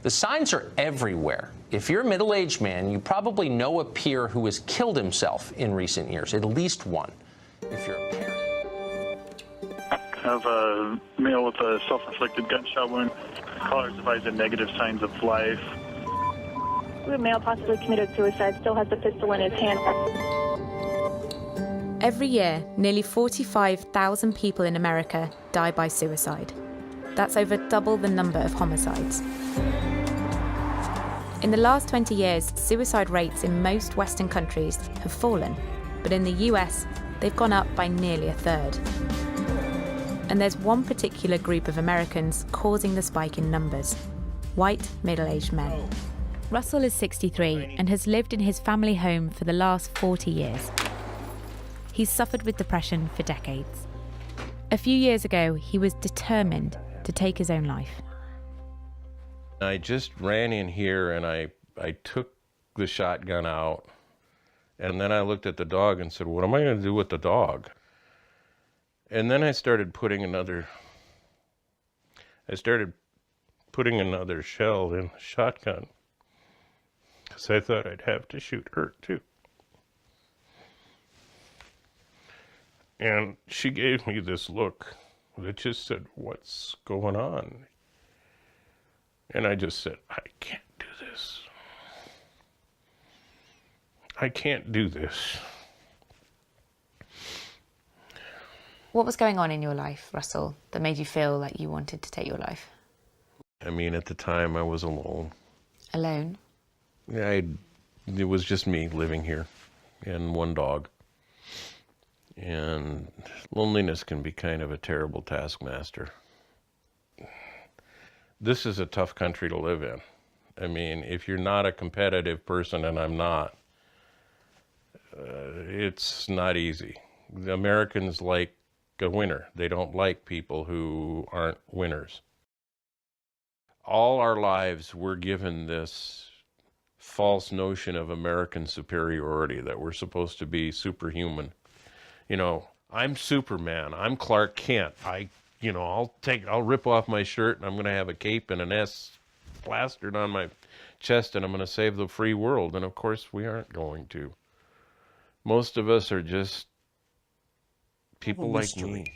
The signs are everywhere. If you're a middle-aged man, you probably know a peer who has killed himself in recent years, at least one. If you're a parent... I have a male with a self-inflicted gunshot wound. Callers advised negative signs of life. A male possibly committed suicide, still has the pistol in his hand. Every year, nearly 45,000 people in America die by suicide. That's over double the number of homicides. In the last 20 years, suicide rates in most Western countries have fallen, but in the US, they've gone up by nearly a third. And there's one particular group of Americans causing the spike in numbers: white, middle-aged men. Russell is 63 and has lived in his family home for the last 40 years. He's suffered with depression for decades. A few years ago, he was determined to take his own life. I just ran in here and I took the shotgun out, and then I looked at the dog and said, what am I going to do with the dog? And then I started putting another shell in the shotgun, because I thought I'd have to shoot her too. And she gave me this look that just said, what's going on? And I just said, I can't do this. I can't do this. What was going on in your life, Russell, that made you feel like you wanted to take your life? I mean, at the time I was alone. Alone? Yeah, it was just me living here and one dog. And loneliness can be kind of a terrible taskmaster. This is a tough country to live in. I mean, if you're not a competitive person, and I'm not, it's not easy. The Americans like a winner. They don't like people who aren't winners. All our lives we're given this false notion of American superiority, that we're supposed to be superhuman. You know, I'm Superman, I'm Clark Kent. I'll rip off my shirt and I'm going to have a cape and an S plastered on my chest and I'm going to save the free world. And of course we aren't going to. Most of us are just people like me.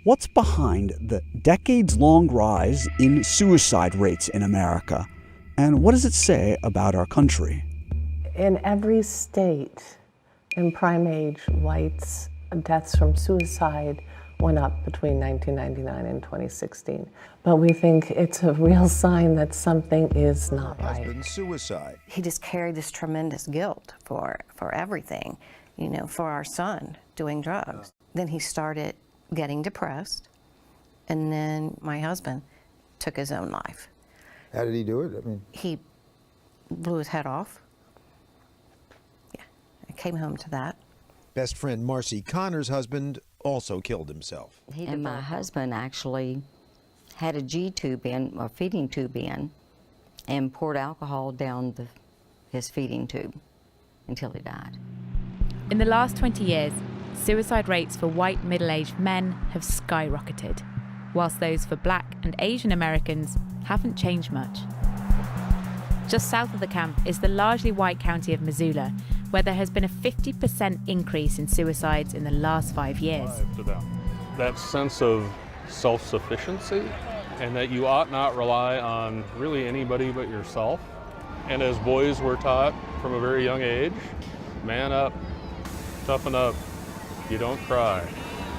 What's behind the decades-long rise in suicide rates in America? And what does it say about our country? In every state, in prime age whites, deaths from suicide went up between 1999 and 2016. But we think it's a real sign that something is not right. Husband suicide. He just carried this tremendous guilt for everything, for our son doing drugs. Then he started getting depressed, and then my husband took his own life. How did he do it? I mean, he blew his head off. Yeah, I came home to that. Best friend Marcy Connor's husband also killed himself. And my husband actually had a G-tube in, or feeding tube in, and poured alcohol down his feeding tube until he died. In the last 20 years, suicide rates for white middle-aged men have skyrocketed, whilst those for Black and Asian Americans haven't changed much. Just south of the camp is the largely white county of Missoula, where there has been a 50% increase in suicides in the last 5 years. That sense of self-sufficiency, and that you ought not rely on really anybody but yourself. And as boys were taught from a very young age, man up, toughen up, you don't cry.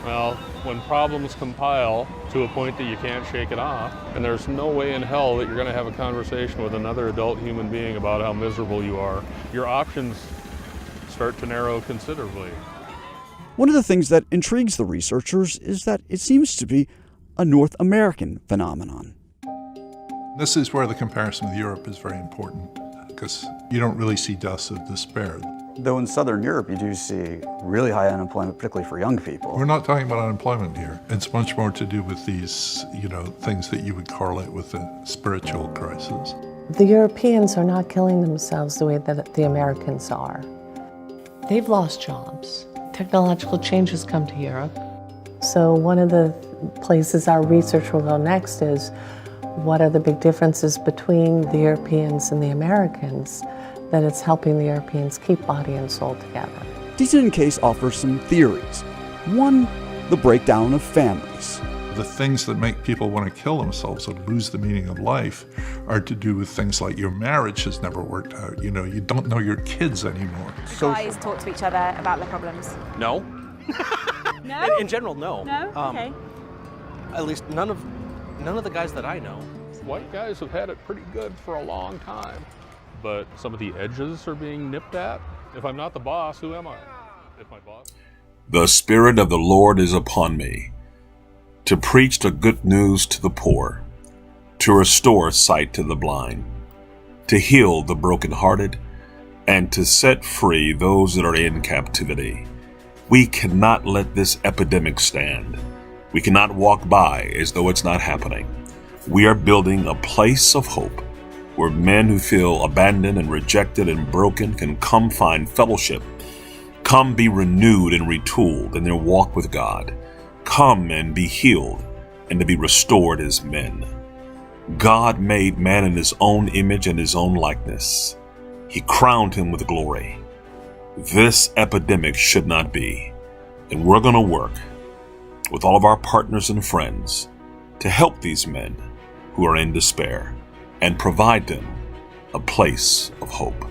Well, when problems compile to a point that you can't shake it off, and there's no way in hell that you're going to have a conversation with another adult human being about how miserable you are, your options start to narrow considerably. One of the things that intrigues the researchers is that it seems to be a North American phenomenon. This is where the comparison with Europe is very important, because you don't really see deaths of despair. Though in Southern Europe you do see really high unemployment, particularly for young people. We're not talking about unemployment here. It's much more to do with these, things that you would correlate with the spiritual crisis. The Europeans are not killing themselves the way that the Americans are. They've lost jobs. Technological change has come to Europe. So one of the places our research will go next is what are the big differences between the Europeans and the Americans, that it's helping the Europeans keep body and soul together. Decent in Case offers some theories. One, the breakdown of families. The things that make people want to kill themselves or lose the meaning of life are to do with things like your marriage has never worked out. You know, you don't know your kids anymore. Guys talk to each other about their problems. No. No? In general, no. No? Okay. At least none of the guys that I know. White guys have had it pretty good for a long time, but some of the edges are being nipped at. If I'm not the boss, who am I? If my boss... The Spirit of the Lord is upon me, to preach the good news to the poor, to restore sight to the blind, to heal the brokenhearted, and to set free those that are in captivity. We cannot let this epidemic stand. We cannot walk by as though it's not happening. We are building a place of hope where men who feel abandoned and rejected and broken can come find fellowship, come be renewed and retooled in their walk with God, come and be healed and to be restored as men. God made man in his own image and his own likeness. He crowned him with glory. This epidemic should not be, and we're going to work with all of our partners and friends to help these men who are in despair and provide them a place of hope.